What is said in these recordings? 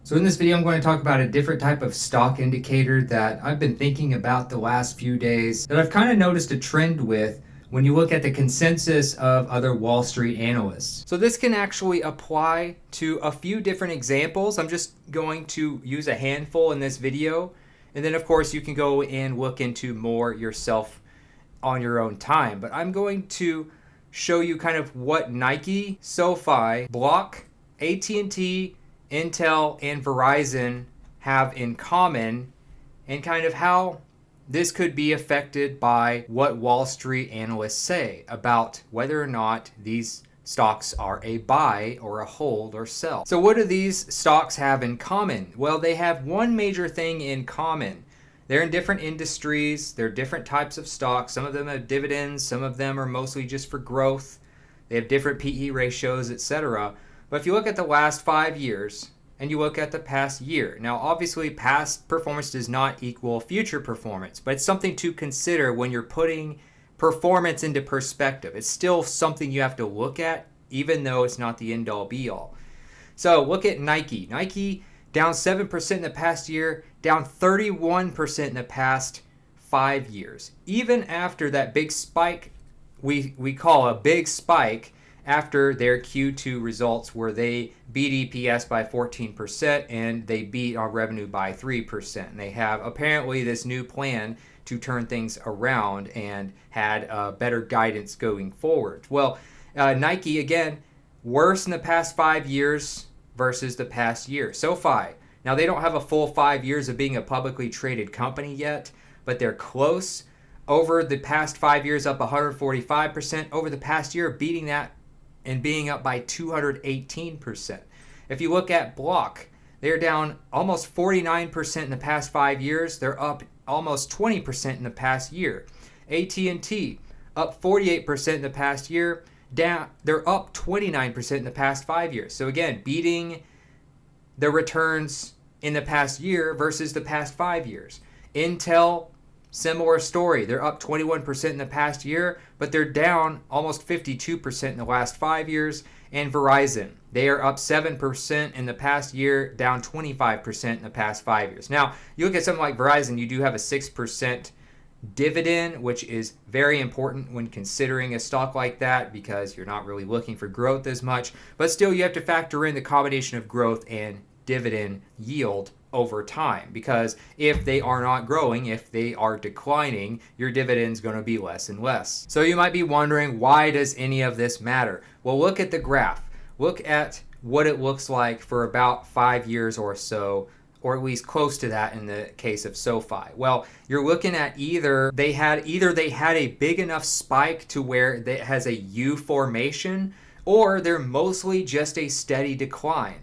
So in this video, I'm going to talk about a different type of stock indicator that I've been thinking about the last few days that I've kind of noticed a trend with when you look at the consensus of other Wall Street analysts. So this can actually apply to a few different examples. I'm just going to use a handful in this video. And then of course you can go and look into more yourself on your own time. But I'm going to show you kind of what Nike, SoFi, Block, AT&T, Intel, and Verizon have in common, and kind of how this could be affected by what Wall Street analysts say about whether or not these stocks are a buy or a hold or sell. So what do these stocks have in common? Well, they have one major thing in common. They're in different industries. They're different types of stocks. Some of them have dividends. Some of them are mostly just for growth. They have different PE ratios, etc. But if you look at the last 5 years and you look at the past year, now obviously past performance does not equal future performance, but it's something to consider when you're putting performance into perspective. It's still something you have to look at, even though it's not the end all be all. So look at Nike. Nike down 7% in the past year, down 31% in the past 5 years. Even after that big spike, we call a big spike, after their Q2 results where they beat EPS by 14% and they beat our revenue by 3%. And they have apparently this new plan to turn things around and had better guidance going forward. Well, Nike, again, worse in the past 5 years versus the past year. SoFi, now they don't have a full 5 years of being a publicly traded company yet, but they're close. Over the past 5 years, up 145%. Over the past year, beating that and being up by 218%. If you look at Block, they're down almost 49% in the past 5 years. They're up almost 20% in the past year. AT&T, up 48% in the past year. They're up 29% in the past 5 years. So again, beating the returns in the past year versus the past 5 years. Intel, similar story. They're up 21% in the past year, but they're down almost 52% in the last 5 years. And Verizon, they are up 7% in the past year, down 25% in the past 5 years. Now, you look at something like Verizon, you do have a 6% dividend, which is very important when considering a stock like that because you're not really looking for growth as much. But still, you have to factor in the combination of growth and dividend yield over time, because if they are not growing, if they are declining, your dividend's going to be less and less. So you might be wondering, why does any of this matter? Well, look at the graph. Look at what it looks like for about 5 years or so, or at least close to that in the case of SoFi. Well, you're looking at either they had a big enough spike to where it has a U formation, or they're mostly just a steady decline.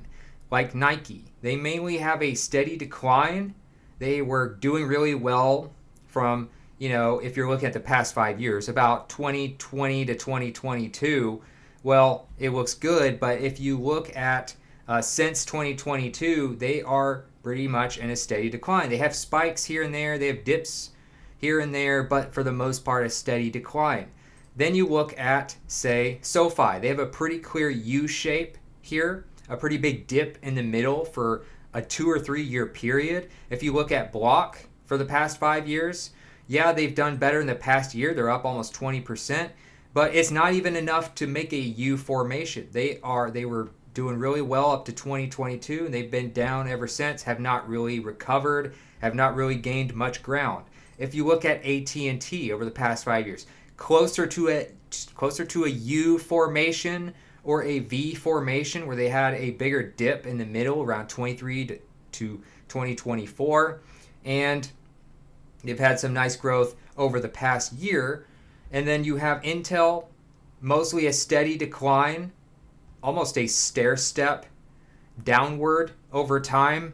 Like Nike, they mainly have a steady decline. They were doing really well from, if you're looking at the past 5 years, about 2020 to 2022, well, it looks good. But if you look at since 2022, they are pretty much in a steady decline. They have spikes here and there. They have dips here and there, but for the most part, a steady decline. Then you look at, say, SoFi. They have a pretty clear U shape here, a pretty big dip in the middle for a 2 or 3 year period. If you look at Block for the past 5 years, yeah, they've done better in the past year. They're up almost 20%, but it's not even enough to make a U formation. They were doing really well up to 2022, and they've been down ever since, have not really recovered, have not really gained much ground. If you look at AT&T over the past 5 years, closer to a U formation or a V formation, where they had a bigger dip in the middle around 23 to 2024, and they've had some nice growth over the past year. And then you have Intel, mostly a steady decline, almost a stair step downward over time.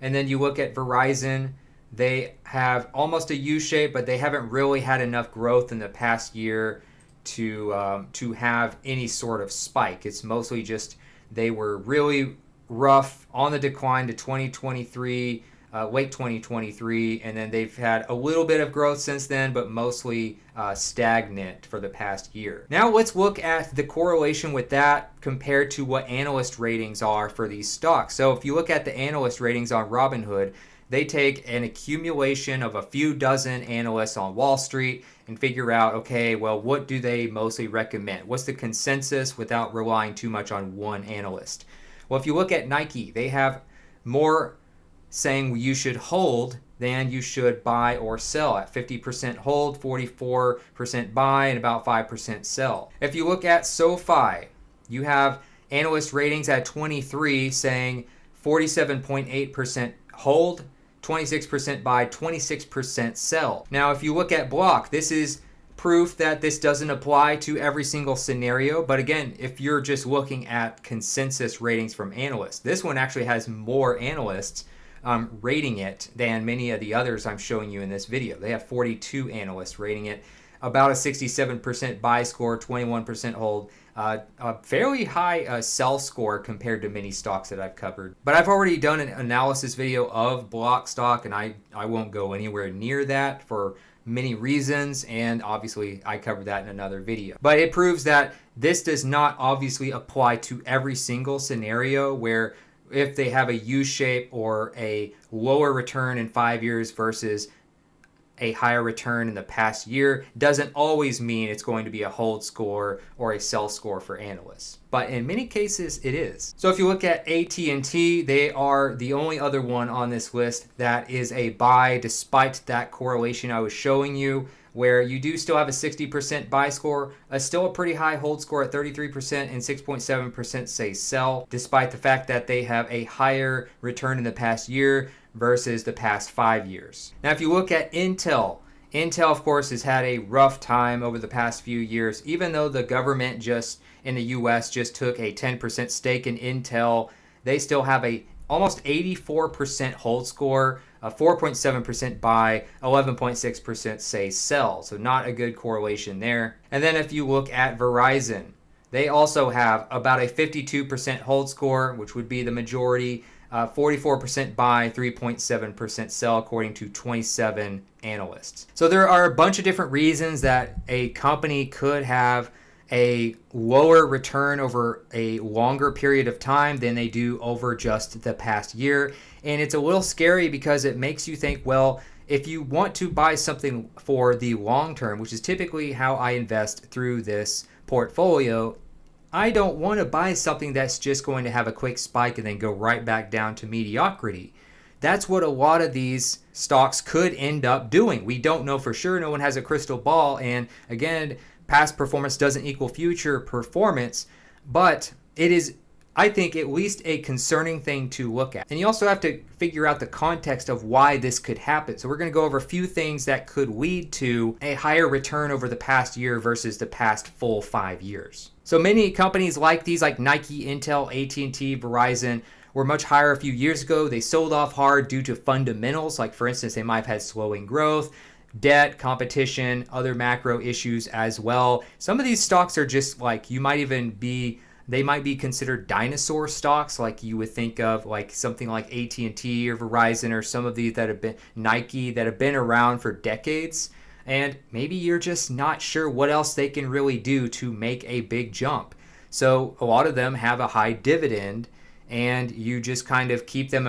And then you look at Verizon, they have almost a U shape, but they haven't really had enough growth in the past year to have any sort of spike. It's mostly just they were really rough on the decline to 2023, late 2023, and then they've had a little bit of growth since then, but mostly stagnant for the past year. Now let's look at the correlation with that compared to what analyst ratings are for these stocks. So if you look at the analyst ratings on Robinhood, they take an accumulation of a few dozen analysts on Wall Street and figure out, okay, well, what do they mostly recommend? What's the consensus without relying too much on one analyst? Well, if you look at Nike, they have more saying you should hold than you should buy or sell. At 50% hold, 44% buy, and about 5% sell. If you look at SoFi, you have analyst ratings at 23 saying 47.8% hold, 26% buy, 26% sell. Now, if you look at Block, this is proof that this doesn't apply to every single scenario. But again, if you're just looking at consensus ratings from analysts, this one actually has more analysts rating it than many of the others I'm showing you in this video. They have 42 analysts rating it, about a 67% buy score, 21% hold, a fairly high sell score compared to many stocks that I've covered. But I've already done an analysis video of Block stock, and I won't go anywhere near that for many reasons, and obviously I covered that in another video. But it proves that this does not obviously apply to every single scenario where if they have a U-shape or a lower return in 5 years versus a higher return in the past year, doesn't always mean it's going to be a hold score or a sell score for analysts. But in many cases, it is. So if you look at AT&T, they are the only other one on this list that is a buy, despite that correlation I was showing you, where you do still have a 60% buy score, still a pretty high hold score at 33%, and 6.7% say sell, despite the fact that they have a higher return in the past year versus the past 5 years. Now, if you look at Intel, of course, has had a rough time over the past few years, even though the government just in the US just took a 10% stake in Intel. They still have a almost 84% hold score, a 4.7% buy, 11.6% say sell. So not a good correlation there. And then if you look at Verizon, they also have about a 52% hold score, which would be the majority, 44% buy, 3.7% sell, according to 27 analysts. So there are a bunch of different reasons that a company could have a lower return over a longer period of time than they do over just the past year. And it's a little scary because it makes you think, well, if you want to buy something for the long term, which is typically how I invest through this portfolio, I don't want to buy something that's just going to have a quick spike and then go right back down to mediocrity. That's what a lot of these stocks could end up doing. We don't know for sure. No one has a crystal ball. And again, past performance doesn't equal future performance, but it is, I think, at least a concerning thing to look at. And you also have to figure out the context of why this could happen. So we're going to go over a few things that could lead to a higher return over the past year versus the past full 5 years. So many companies like these, like Nike, Intel, AT&T, Verizon, were much higher a few years ago. They sold off hard due to fundamentals. Like, for instance, they might have had slowing growth, debt, competition, other macro issues as well. Some of these stocks are just like, they might be considered dinosaur stocks, like you would think of like something like AT&T or Verizon, or some of these that have been Nike, that have been around for decades. And maybe you're just not sure what else they can really do to make a big jump. So a lot of them have a high dividend, and you just kind of keep them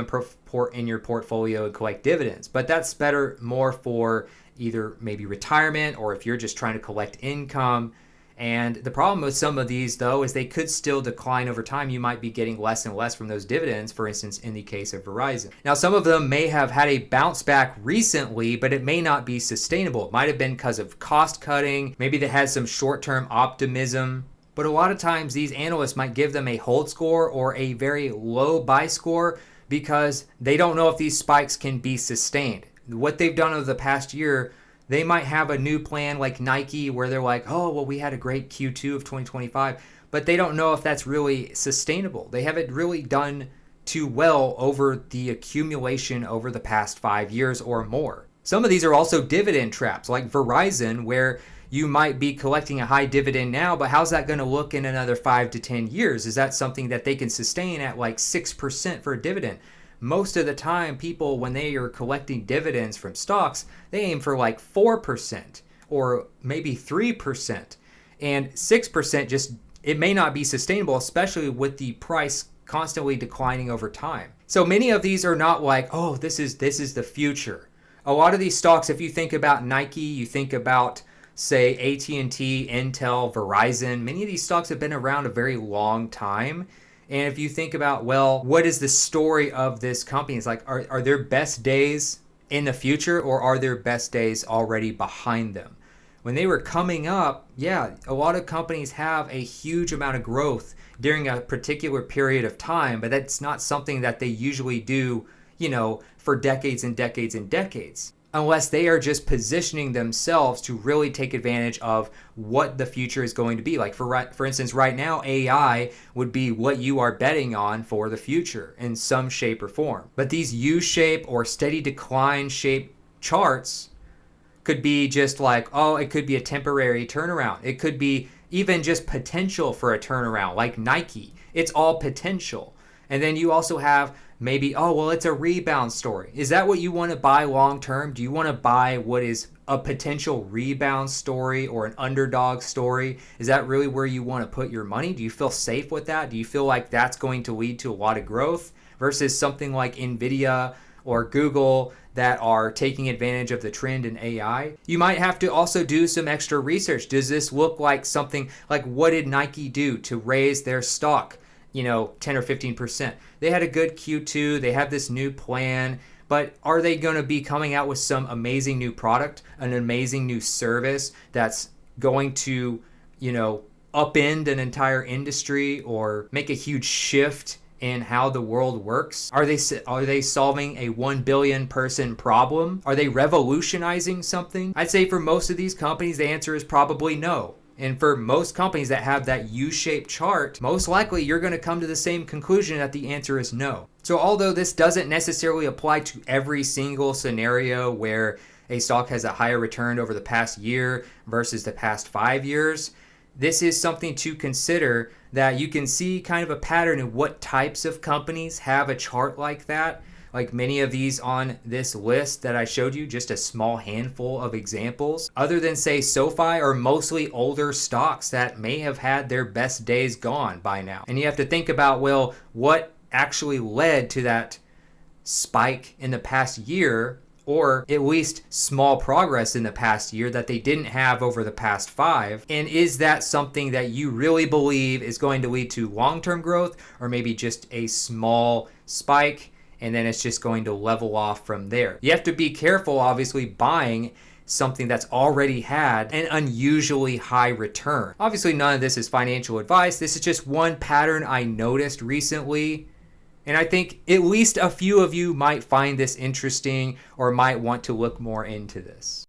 in your portfolio and collect dividends. But that's better more for either maybe retirement, or if you're just trying to collect income. And the problem with some of these, though, is they could still decline over time. You might be getting less and less from those dividends, for instance, in the case of Verizon. Now, some of them may have had a bounce back recently, but it may not be sustainable. It might have been because of cost cutting. Maybe they had some short-term optimism. But a lot of times these analysts might give them a hold score or a very low buy score because they don't know if these spikes can be sustained. What they've done over the past year, they might have a new plan like Nike where they're like, oh, well, we had a great Q2 of 2025, but they don't know if that's really sustainable. They haven't really done too well over the accumulation over the past 5 years or more. Some of these are also dividend traps, like Verizon, where you might be collecting a high dividend now, but how's that going to look in another 5 to 10 years? Is that something that they can sustain at like 6% for a dividend? most of the time people, when they are collecting dividends from stocks, they aim for like 4% or maybe 3%. And 6% just, it may not be sustainable, especially with the price constantly declining over time. So many of these are not like, oh, this is the future. A lot of these stocks, if you think about Nike, you think about, say, AT&T, Intel, Verizon, many of these stocks have been around a very long time. And if you think about, well, what is the story of this company? It's like, are their best days in the future, or are their best days already behind them? When they were coming up, yeah, a lot of companies have a huge amount of growth during a particular period of time, but that's not something that they usually do, for decades and decades and decades, unless they are just positioning themselves to really take advantage of what the future is going to be. Like for instance, right now, AI would be what you are betting on for the future in some shape or form. But these U-shape or steady decline shape charts could be just like, oh, it could be a temporary turnaround. It could be even just potential for a turnaround, like Nike. It's all potential. And then you also have maybe, oh, well, it's a rebound story. Is that what you want to buy long term? Do you want to buy what is a potential rebound story or an underdog story? Is that really where you want to put your money? Do you feel safe with that? Do you feel like that's going to lead to a lot of growth versus something like Nvidia or Google that are taking advantage of the trend in AI? You might have to also do some extra research. Does this look like something like, what did Nike do to raise their stock, 10 or 15%? They had a good Q2. They have this new plan, but are they going to be coming out with some amazing new product, an amazing new service that's going to, upend an entire industry or make a huge shift in how the world works? Are they solving a 1 billion person problem? Are they revolutionizing something? I'd say for most of these companies, the answer is probably no. And for most companies that have that U-shaped chart, most likely you're going to come to the same conclusion that the answer is no. So although this doesn't necessarily apply to every single scenario where a stock has a higher return over the past year versus the past 5 years, this is something to consider, that you can see kind of a pattern in what types of companies have a chart like that. Like many of these on this list that I showed you, just a small handful of examples, other than say SoFi, are mostly older stocks that may have had their best days gone by now. And you have to think about, well, what actually led to that spike in the past year, or at least small progress in the past year that they didn't have over the past 5? And is that something that you really believe is going to lead to long-term growth, or maybe just a small spike and then it's just going to level off from there? You have to be careful, obviously, buying something that's already had an unusually high return. Obviously, none of this is financial advice. This is just one pattern I noticed recently. And I think at least a few of you might find this interesting or might want to look more into this.